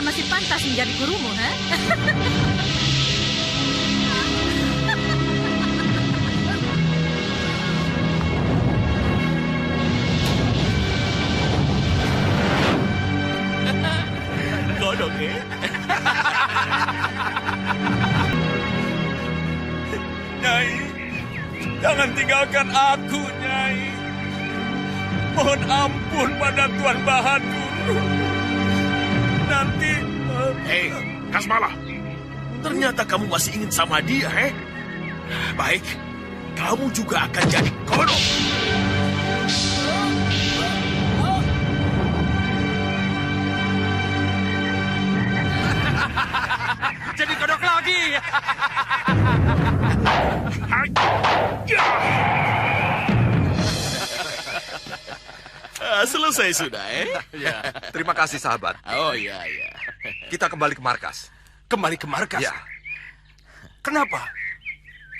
dia masih pantas menjadi gurumu, ha? Kodok, Nyai, jangan tinggalkan aku, Nyai. Mohon ampun pada Tuan Bahadur. Nanti... Hei, Kasmala. Ternyata kamu masih ingin sama dia, Baik, kamu juga akan jadi kodok. Jadi kodok lagi. Selesai sudah, Ya, terima kasih sahabat. Oh, iya. Kita kembali ke markas. Kembali ke markas? Ya. Kenapa?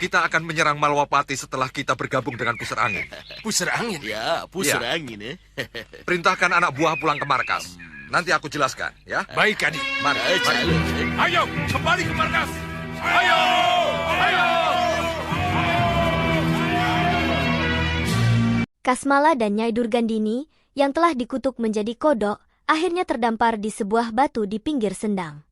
Kita akan menyerang Malwapati setelah kita bergabung dengan Pusar Angin. Pusar angin? Ya, pusar angin, Perintahkan anak buah pulang ke markas. Nanti aku jelaskan, ya. Baik, Adi. Mari. Ayo, kembali ke markas. Ayo! Kasmala dan Nyai Durgandini yang telah dikutuk menjadi kodok, akhirnya terdampar di sebuah batu di pinggir sendang.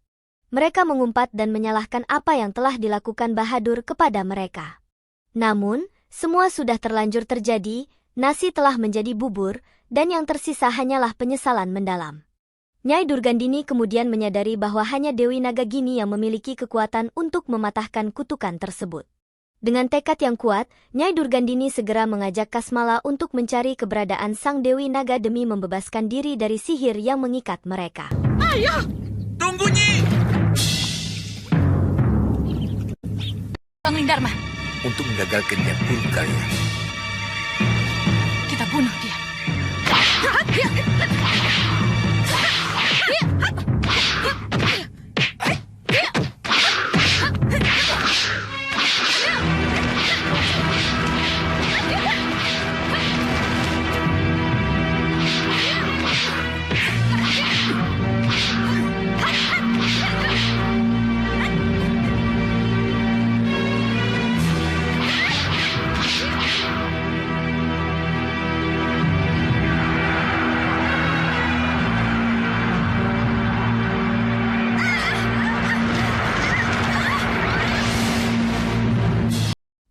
Mereka mengumpat dan menyalahkan apa yang telah dilakukan Bahadur kepada mereka. Namun, semua sudah terlanjur terjadi, nasi telah menjadi bubur, dan yang tersisa hanyalah penyesalan mendalam. Nyai Durgandini kemudian menyadari bahwa hanya Dewi Nagagini yang memiliki kekuatan untuk mematahkan kutukan tersebut. Dengan tekad yang kuat, Nyai Durgandini segera mengajak Kasmala untuk mencari keberadaan Sang Dewi Naga demi membebaskan diri dari sihir yang mengikat mereka. Ayo! Tunggu, Nyi! Bang Lindarma, Untuk menggagalkan niat buruk kalian. kita bunuh dia.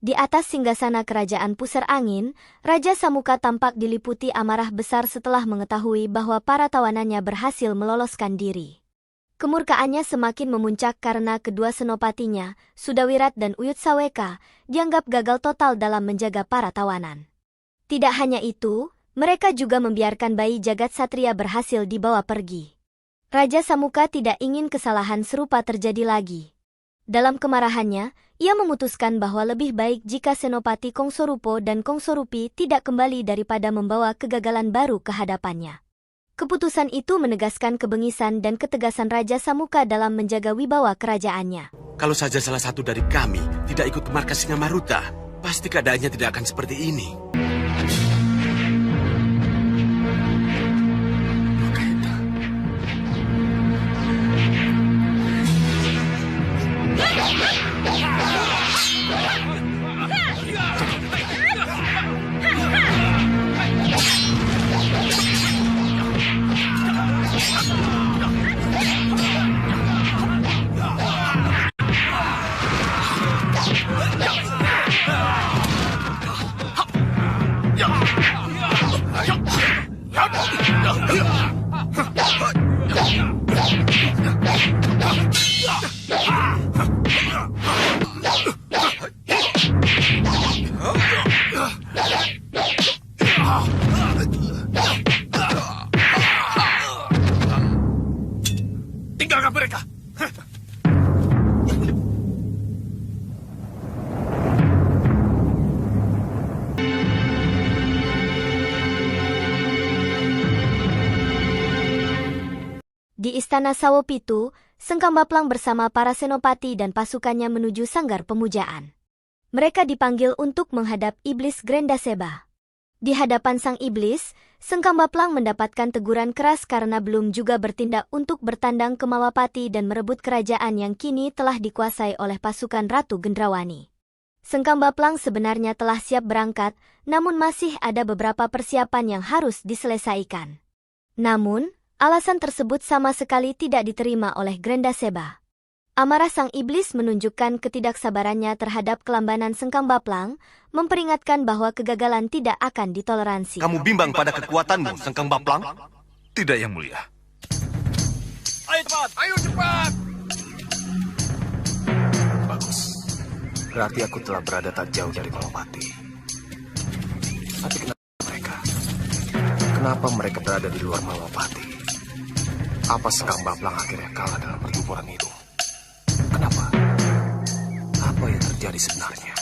Di atas singgasana kerajaan Pusar Angin, Raja Samuka tampak diliputi amarah besar setelah mengetahui bahwa para tawanannya berhasil meloloskan diri. Kemurkaannya semakin memuncak karena kedua senopatinya, Sudawirat dan Uyut Saweka, dianggap gagal total dalam menjaga para tawanan. Tidak hanya itu, mereka juga membiarkan bayi jagat satria berhasil dibawa pergi. Raja Samuka tidak ingin kesalahan serupa terjadi lagi. Dalam kemarahannya, ia memutuskan bahwa lebih baik jika Senopati Kongsorupo dan Kongsorupi tidak kembali daripada membawa kegagalan baru ke hadapannya. Keputusan itu menegaskan kebengisan dan ketegasan Raja Samuka dalam menjaga wibawa kerajaannya. Kalau saja salah satu dari kami tidak ikut ke markas Singamaruta, pasti keadaannya tidak akan seperti ini. Tinggalkan mereka! Di Istana Sawopitu, Sengkang Baplang bersama para senopati dan pasukannya menuju sanggar pemujaan. Mereka dipanggil untuk menghadap Iblis Grendaseba. Di hadapan sang iblis, Sengkambaplang mendapatkan teguran keras karena belum juga bertindak untuk bertandang ke Malwapati dan merebut kerajaan yang kini telah dikuasai oleh pasukan Ratu Gendrawani. Sengkambaplang sebenarnya telah siap berangkat, namun masih ada beberapa persiapan yang harus diselesaikan. Namun, alasan tersebut sama sekali tidak diterima oleh Grendaseba. Amarah sang iblis menunjukkan ketidaksabarannya terhadap kelambanan Sengkambaplang, memperingatkan bahwa kegagalan tidak akan ditoleransi. Kamu bimbang pada kekuatanmu, Sengkambaplang? Tidak, Yang Mulia. Ayo cepat! Ayo cepat! Bagus. Berarti aku telah berada tak jauh dari Malwapati. Tapi kenapa mereka? Kenapa mereka berada di luar Malwapati? Apa Sengkambaplang akhirnya kalah dalam pertempuran itu? Kenapa? Apa yang terjadi sebenarnya?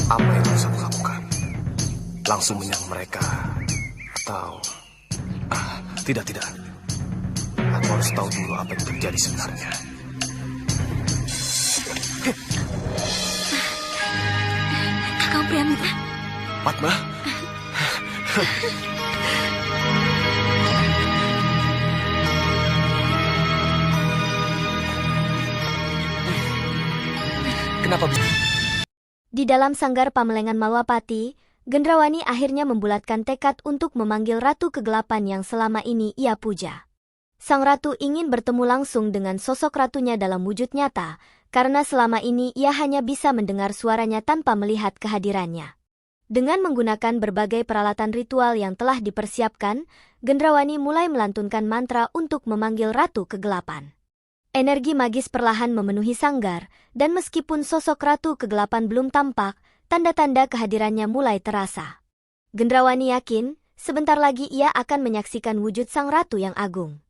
Apa yang harus aku lakukan? Langsung menyerang mereka? Atau... tidak. Aku harus tahu dulu apa yang terjadi sebenarnya. Kakang Priamita. Padma? Kenapa bisa? Di dalam sanggar Pamelengan Malwapati, Gendrawani akhirnya membulatkan tekad untuk memanggil Ratu Kegelapan yang selama ini ia puja. Sang Ratu ingin bertemu langsung dengan sosok ratunya dalam wujud nyata, karena selama ini ia hanya bisa mendengar suaranya tanpa melihat kehadirannya. Dengan menggunakan berbagai peralatan ritual yang telah dipersiapkan, Gendrawani mulai melantunkan mantra untuk memanggil Ratu Kegelapan. Energi magis perlahan memenuhi sanggar, dan meskipun sosok Ratu Kegelapan belum tampak, tanda-tanda kehadirannya mulai terasa. Gendrawani yakin, sebentar lagi ia akan menyaksikan wujud sang Ratu yang agung.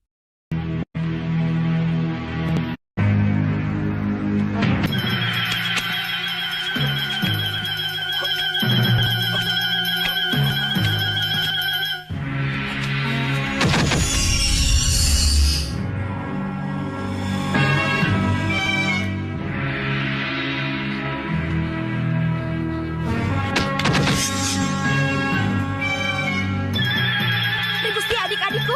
Gusti adik-adikku.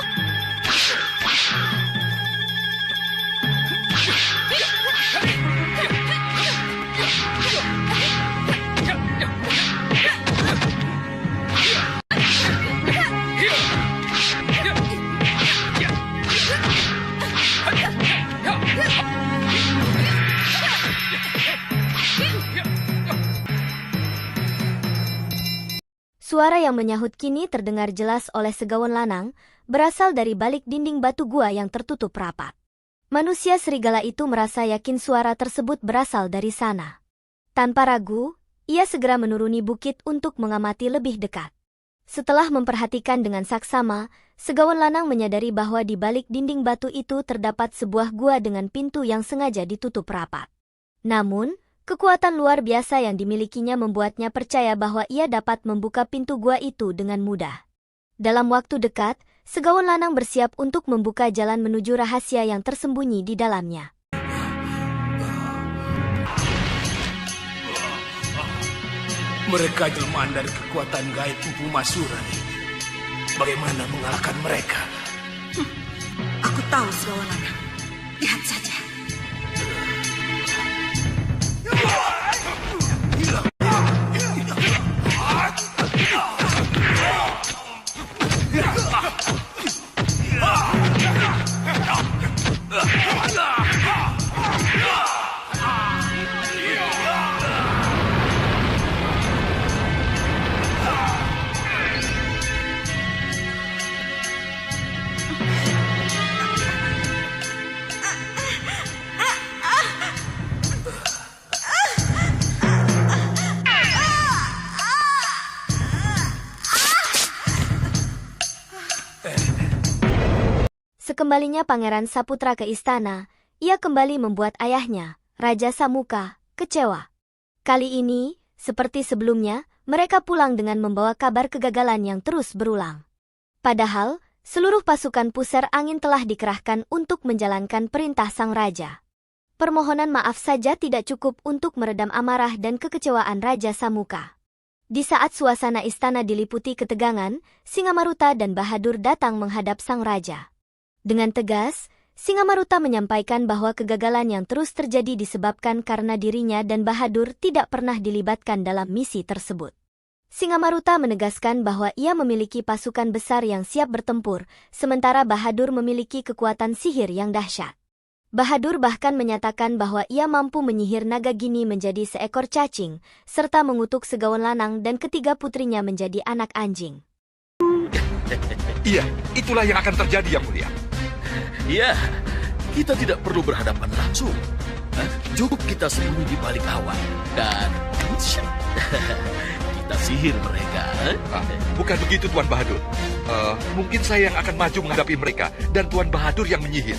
Suara yang menyahut kini terdengar jelas oleh Segawon Lanang, berasal dari balik dinding batu gua yang tertutup rapat. Manusia serigala itu merasa yakin suara tersebut berasal dari sana. Tanpa ragu, ia segera menuruni bukit untuk mengamati lebih dekat. Setelah memperhatikan dengan saksama, Segawon Lanang menyadari bahwa di balik dinding batu itu terdapat sebuah gua dengan pintu yang sengaja ditutup rapat. Namun, kekuatan luar biasa yang dimilikinya membuatnya percaya bahwa ia dapat membuka pintu gua itu dengan mudah. Dalam waktu dekat, Segawon Lanang bersiap untuk membuka jalan menuju rahasia yang tersembunyi di dalamnya. Mereka jelmaan dari kekuatan gaib Empu Masuran. Bagaimana mengalahkan mereka? Aku tahu, Segawon Lanang. Lihat saja. Sekembalinya Pangeran Saputra ke istana, ia kembali membuat ayahnya, Raja Samuka, kecewa. Kali ini, seperti sebelumnya, mereka pulang dengan membawa kabar kegagalan yang terus berulang. Padahal, seluruh pasukan pusar angin telah dikerahkan untuk menjalankan perintah sang raja. permohonan maaf saja tidak cukup untuk meredam amarah dan kekecewaan Raja Samuka. Di saat suasana istana diliputi ketegangan, Singamaruta dan Bahadur datang menghadap sang raja. Dengan tegas, Singamaruta menyampaikan bahwa kegagalan yang terus terjadi disebabkan karena dirinya dan Bahadur tidak pernah dilibatkan dalam misi tersebut. Singamaruta menegaskan bahwa ia memiliki pasukan besar yang siap bertempur, sementara Bahadur memiliki kekuatan sihir yang dahsyat. Bahadur bahkan menyatakan bahwa ia mampu menyihir naga gini menjadi seekor cacing, serta mengutuk segawon lanang dan ketiga putrinya menjadi anak anjing. Iya, itulah yang akan terjadi, Yang Mulia. Ya, kita tidak perlu berhadapan langsung. Cukup kita sembunyi di balik awan dan kita sihir mereka. Bukan begitu, Tuan Bahadur. Mungkin saya yang akan maju menghadapi mereka dan Tuan Bahadur yang menyihir.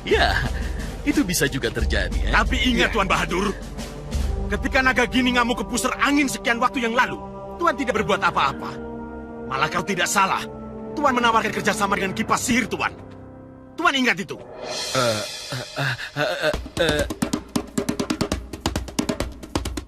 Ya, itu bisa juga terjadi. Tapi ingat, Tuan Bahadur, ketika naga gini ngamuk ke pusar angin sekian waktu yang lalu, Tuan tidak berbuat apa-apa. Malah kau tidak salah. Tuan menawarkan kerjasama dengan kipas sihir Tuan. Tuan ingat itu.